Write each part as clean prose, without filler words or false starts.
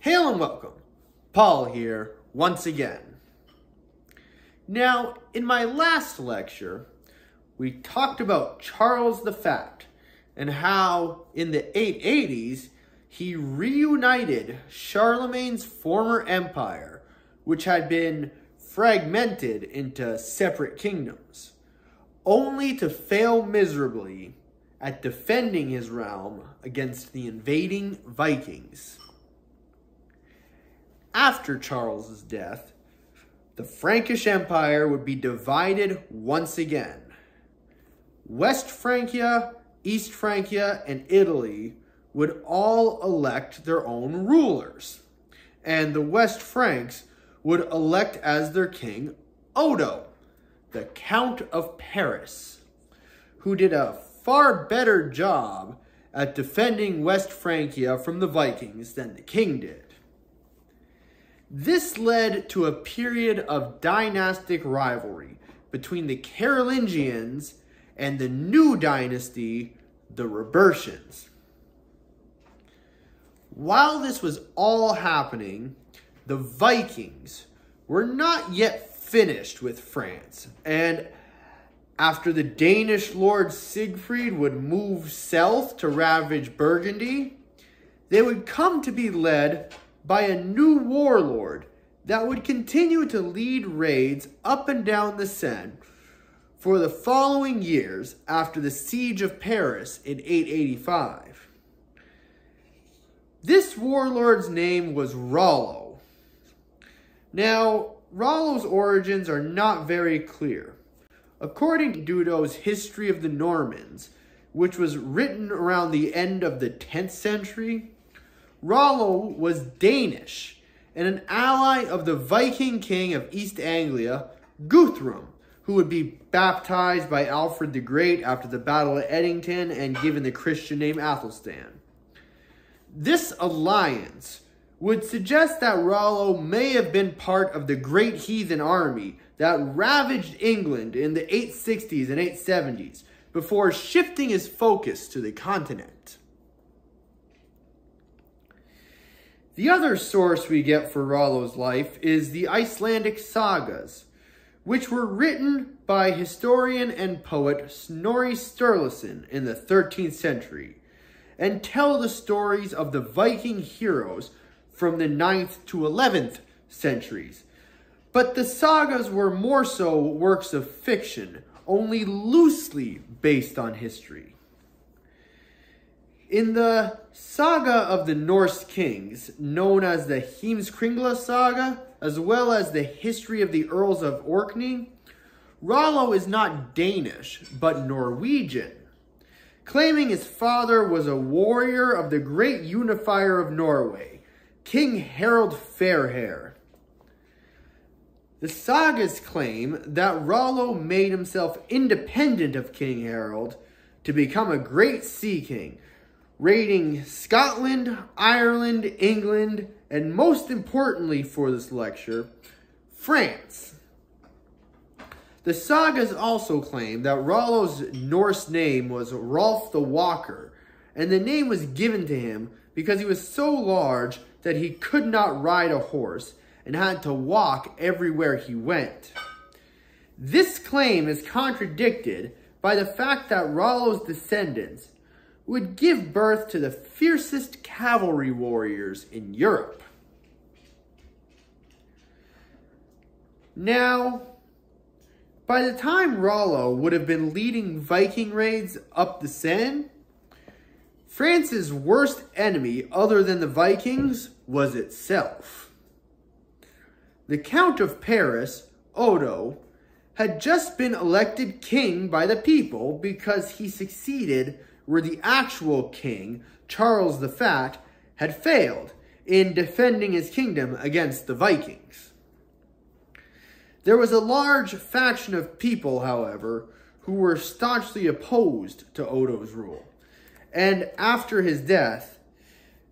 Hail and welcome, Paul here once again. Now, in my last lecture, we talked about Charles the Fat and how in the 880s he reunited Charlemagne's former empire, which had been fragmented into separate kingdoms, only to fail miserably at defending his realm against the invading Vikings. After Charles's death, the Frankish Empire would be divided once again. West Francia, East Francia, and Italy would all elect their own rulers, and the West Franks would elect as their king Odo, the Count of Paris, who did a far better job at defending West Francia from the Vikings than the king did. This led to a period of dynastic rivalry between the Carolingians and the new dynasty, the Robertians. While this was all happening, the Vikings were not yet finished with France, and after the Danish Lord Siegfried would move south to ravage Burgundy, they would come to be led by a new warlord that would continue to lead raids up and down the Seine for the following years after the siege of Paris in 885. This warlord's name was Rollo. Now, Rollo's origins are not very clear. According to Dudo's History of the Normans, which was written around the end of the 10th century, Rollo was Danish and an ally of the Viking king of East Anglia, Guthrum, who would be baptized by Alfred the Great after the Battle of Edington and given the Christian name Athelstan. This alliance would suggest that Rollo may have been part of the Great Heathen Army that ravaged England in the 860s and 870s before shifting his focus to the continent. The other source we get for Rollo's life is the Icelandic sagas, which were written by historian and poet Snorri Sturluson in the 13th century, and tell the stories of the Viking heroes from the 9th to 11th centuries. But the sagas were more so works of fiction, only loosely based on history. In the saga of the Norse kings, known as the Heimskringla saga, as well as the history of the Earls of Orkney, Rollo is not Danish, but Norwegian, claiming his father was a warrior of the great unifier of Norway, King Harald Fairhair. The sagas claim that Rollo made himself independent of King Harald to become a great sea king, raiding Scotland, Ireland, England, and most importantly for this lecture, France. The sagas also claim that Rollo's Norse name was Rolf the Walker, and the name was given to him because he was so large that he could not ride a horse and had to walk everywhere he went. This claim is contradicted by the fact that Rollo's descendants would give birth to the fiercest cavalry warriors in Europe. Now, by the time Rollo would have been leading Viking raids up the Seine, France's worst enemy other than the Vikings was itself. The Count of Paris, Odo, had just been elected king by the people because he succeeded where the actual king, Charles the Fat, had failed in defending his kingdom against the Vikings. There was a large faction of people, however, who were staunchly opposed to Odo's rule, and after his death,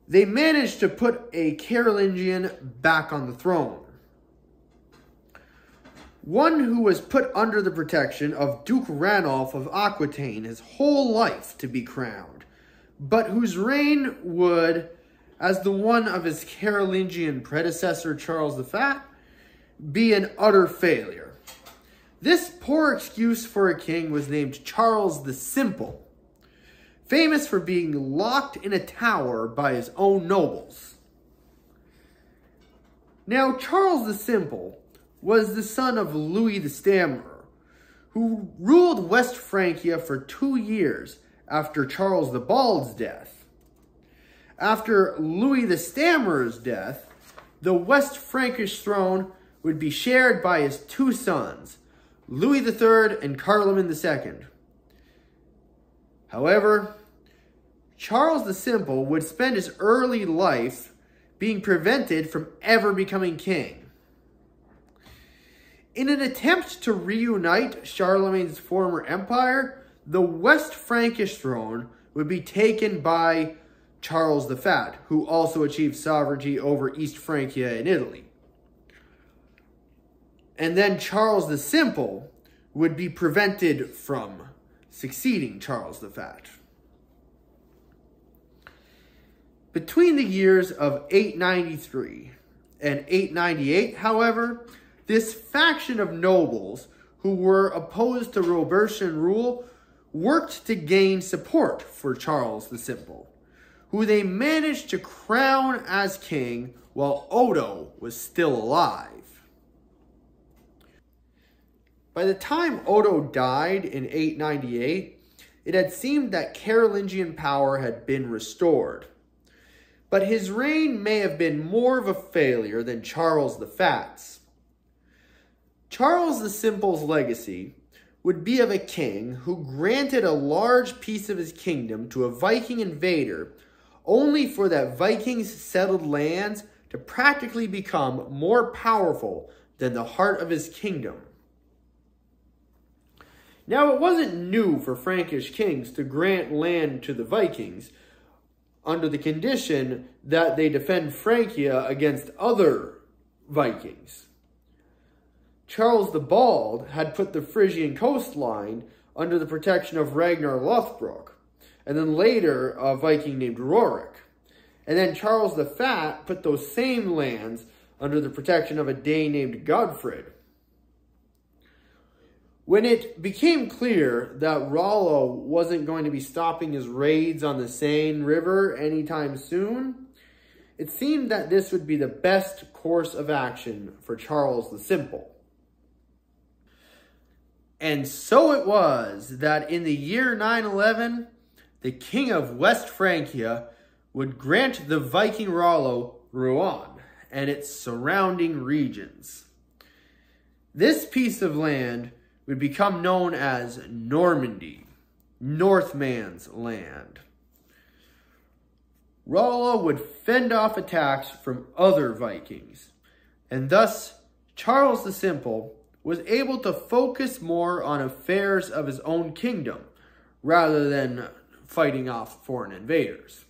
they managed to put a Carolingian back on the throne. One who was put under the protection of Duke Ranulf of Aquitaine his whole life to be crowned, but whose reign would as the one of his Carolingian predecessor Charles the Fat be an utter failure. This poor excuse for a king was named Charles the Simple, famous for being locked in a tower by his own nobles. Now, Charles the Simple was the son of Louis the Stammerer, who ruled West Francia for 2 years after Charles the Bald's death. After Louis the Stammerer's death, the West Frankish throne would be shared by his 2 sons, Louis III and Carloman II. However, Charles the Simple would spend his early life being prevented from ever becoming king. In an attempt to reunite Charlemagne's former empire, the West Frankish throne would be taken by Charles the Fat, who also achieved sovereignty over East Francia in Italy. And then Charles the Simple would be prevented from succeeding Charles the Fat. Between the years of 893 and 898, however, this faction of nobles who were opposed to Robertian rule worked to gain support for Charles the Simple, who they managed to crown as king while Odo was still alive. By the time Odo died in 898, it had seemed that Carolingian power had been restored. But his reign may have been more of a failure than Charles the Fat's. Charles the Simple's legacy would be of a king who granted a large piece of his kingdom to a Viking invader, only for that Vikings' settled lands to practically become more powerful than the heart of his kingdom. Now, it wasn't new for Frankish kings to grant land to the Vikings under the condition that they defend Francia against other Vikings. Charles the Bald had put the Frisian coastline under the protection of Ragnar Lothbrok, and then later a Viking named Rorik. And then Charles the Fat put those same lands under the protection of a Dane named Godfred. When it became clear that Rollo wasn't going to be stopping his raids on the Seine River anytime soon, it seemed that this would be the best course of action for Charles the Simple. And so it was that in the year 911, the king of West Francia would grant the Viking Rollo Rouen and its surrounding regions. This piece of land would become known as Normandy, Northman's land. Rollo would fend off attacks from other Vikings, and thus Charles the Simple was able to focus more on affairs of his own kingdom rather than fighting off foreign invaders.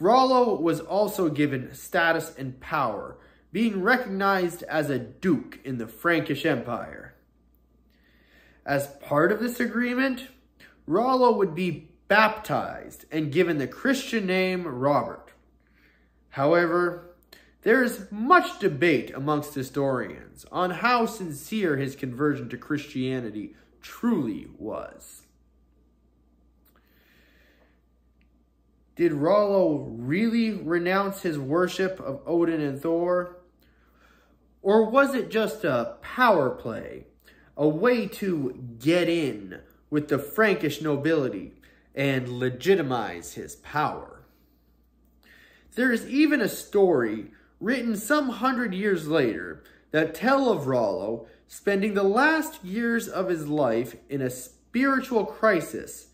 Rollo was also given status and power, being recognized as a duke in the Frankish Empire. As part of this agreement, Rollo would be baptized and given the Christian name Robert. However, there is much debate amongst historians on how sincere his conversion to Christianity truly was. Did Rollo really renounce his worship of Odin and Thor? Or was it just a power play, a way to get in with the Frankish nobility and legitimize his power? There is even a story written some 100 years later that tell of Rollo spending the last years of his life in a spiritual crisis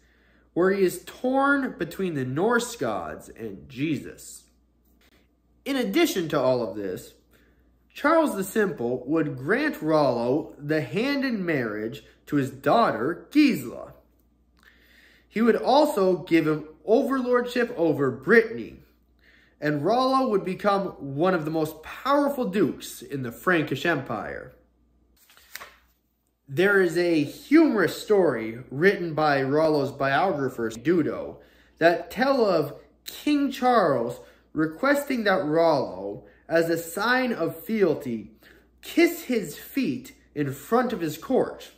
where he is torn between the Norse gods and Jesus. In addition to all of this, Charles the Simple would grant Rollo the hand in marriage to his daughter Gisela. He would also give him overlordship over Brittany, and Rollo would become one of the most powerful dukes in the Frankish Empire. There is a humorous story written by Rollo's biographer, Dudo, that tell of King Charles requesting that Rollo, as a sign of fealty, kiss his feet in front of his court.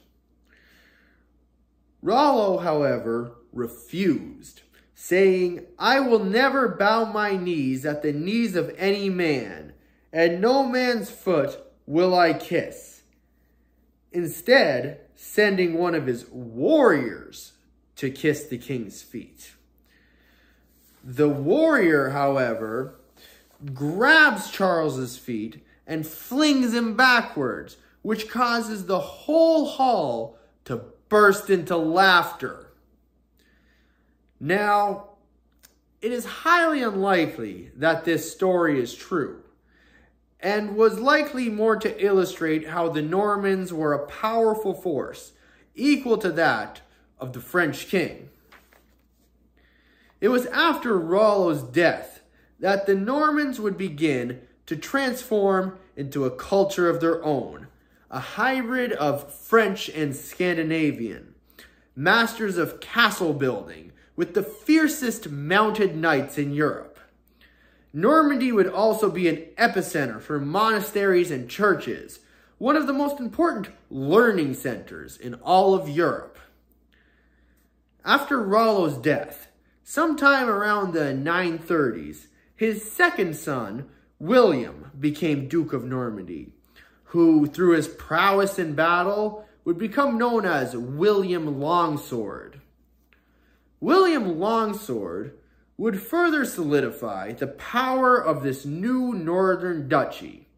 Rollo, however, refused, saying, "I will never bow my knees at the knees of any man, and no man's foot will I kiss," instead sending one of his warriors to kiss the king's feet. The warrior, however, grabs Charles's feet and flings him backwards, which causes the whole hall to burst into laughter. Now, it is highly unlikely that this story is true, and was likely more to illustrate how the Normans were a powerful force, equal to that of the French king. It was after Rollo's death that the Normans would begin to transform into a culture of their own, a hybrid of French and Scandinavian, masters of castle building with the fiercest mounted knights in Europe. Normandy would also be an epicenter for monasteries and churches, one of the most important learning centers in all of Europe. After Rollo's death, sometime around the 930s, his second son, William, became Duke of Normandy, who, through his prowess in battle, would become known as William Longsword. William Longsword would further solidify the power of this new northern duchy.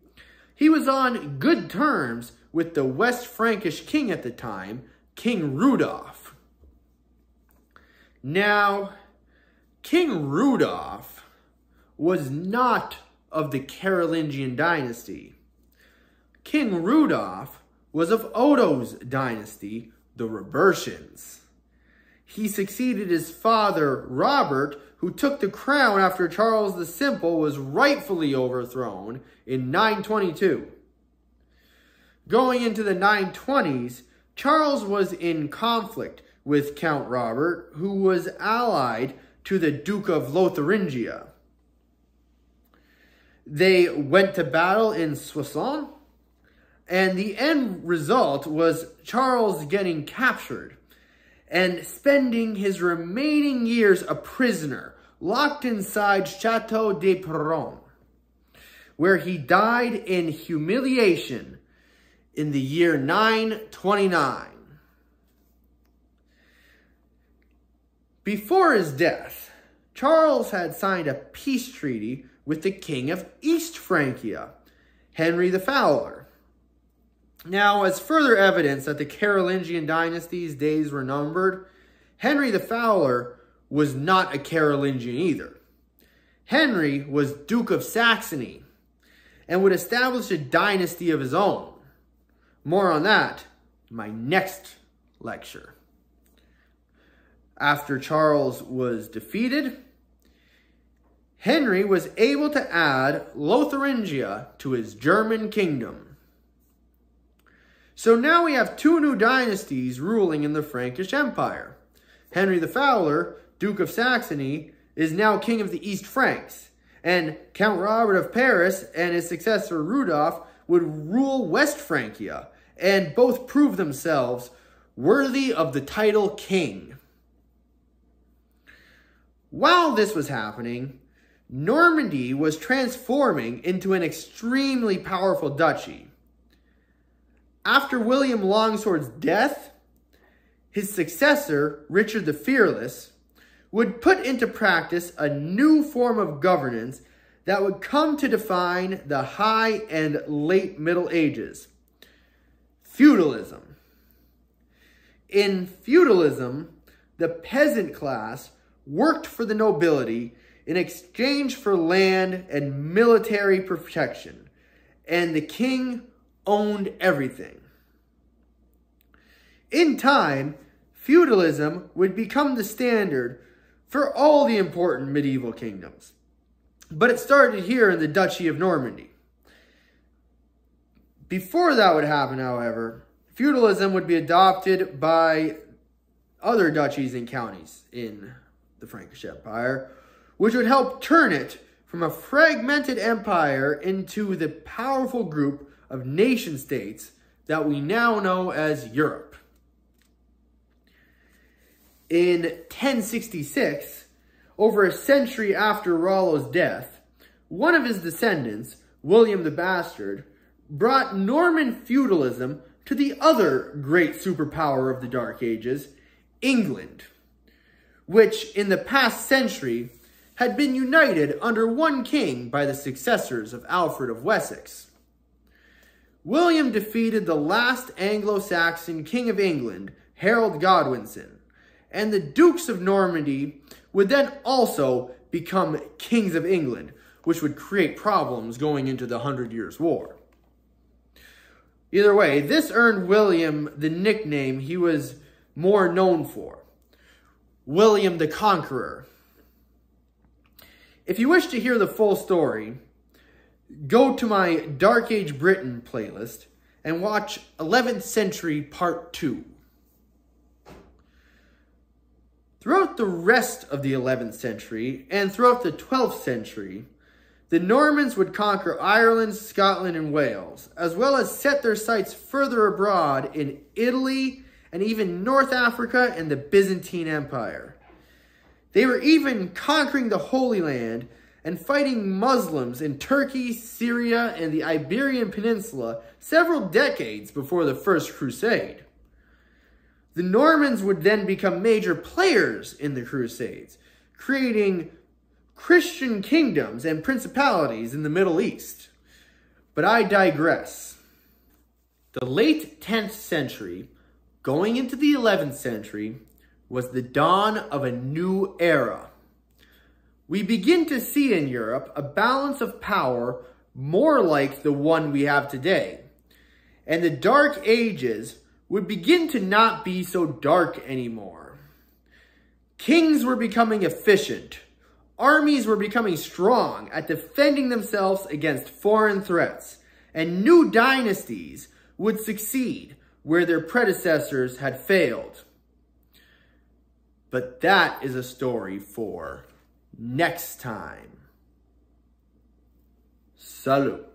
He was on good terms with the West Frankish king at the time, King Rudolf. Now, King Rudolf was not of the Carolingian dynasty. King Rudolf was of Otto's dynasty, the Robertians. He succeeded his father, Robert, who took the crown after Charles the Simple was rightfully overthrown in 922. Going into the 920s, Charles was in conflict with Count Robert, who was allied to the Duke of Lotharingia. They went to battle in Soissons, and the end result was Charles getting captured and spending his remaining years a prisoner, locked inside Chateau de Perron, where he died in humiliation in the year 929. Before his death, Charles had signed a peace treaty with the king of East Francia, Henry the Fowler. Now, as further evidence that the Carolingian dynasty's days were numbered, Henry the Fowler was not a Carolingian either. Henry was Duke of Saxony and would establish a dynasty of his own. More on that in my next lecture. After Charles was defeated, Henry was able to add Lotharingia to his German kingdom. So now we have two new dynasties ruling in the Frankish Empire. Henry the Fowler, Duke of Saxony, is now king of the East Franks, and Count Robert of Paris and his successor Rudolf would rule West Francia, and both prove themselves worthy of the title king. While this was happening, Normandy was transforming into an extremely powerful duchy. After William Longsword's death, his successor, Richard the Fearless, would put into practice a new form of governance that would come to define the High and Late Middle Ages: feudalism. In feudalism, the peasant class worked for the nobility in exchange for land and military protection, and the king owned everything. In time, feudalism would become the standard for all the important medieval kingdoms, but it started here in the Duchy of Normandy. Before that would happen, however, feudalism would be adopted by other duchies and counties in the Frankish Empire, which would help turn it from a fragmented empire into the powerful group of nation-states that we now know as Europe. In 1066, over a century after Rollo's death, one of his descendants, William the Bastard, brought Norman feudalism to the other great superpower of the Dark Ages, England, which in the past century had been united under one king by the successors of Alfred of Wessex. William defeated the last Anglo-Saxon king of England, Harold Godwinson, and the Dukes of Normandy would then also become kings of England, which would create problems going into the 100 Years' War. Either way, this earned William the nickname he was more known for, William the Conqueror. If you wish to hear the full story, go to my Dark Age Britain playlist and watch 11th Century Part 2. Throughout the rest of the 11th century and throughout the 12th century, the Normans would conquer Ireland, Scotland, and Wales, as well as set their sights further abroad in Italy and even North Africa and the Byzantine Empire. They were even conquering the Holy Land and fighting Muslims in Turkey, Syria, and the Iberian Peninsula several decades before the First Crusade. The Normans would then become major players in the Crusades, creating Christian kingdoms and principalities in the Middle East. But I digress. The late 10th century, going into the 11th century, was the dawn of a new era. We begin to see in Europe a balance of power more like the one we have today. And the Dark Ages would begin to not be so dark anymore. Kings were becoming efficient. Armies were becoming strong at defending themselves against foreign threats. And new dynasties would succeed where their predecessors had failed. But that is a story for next time. Salut.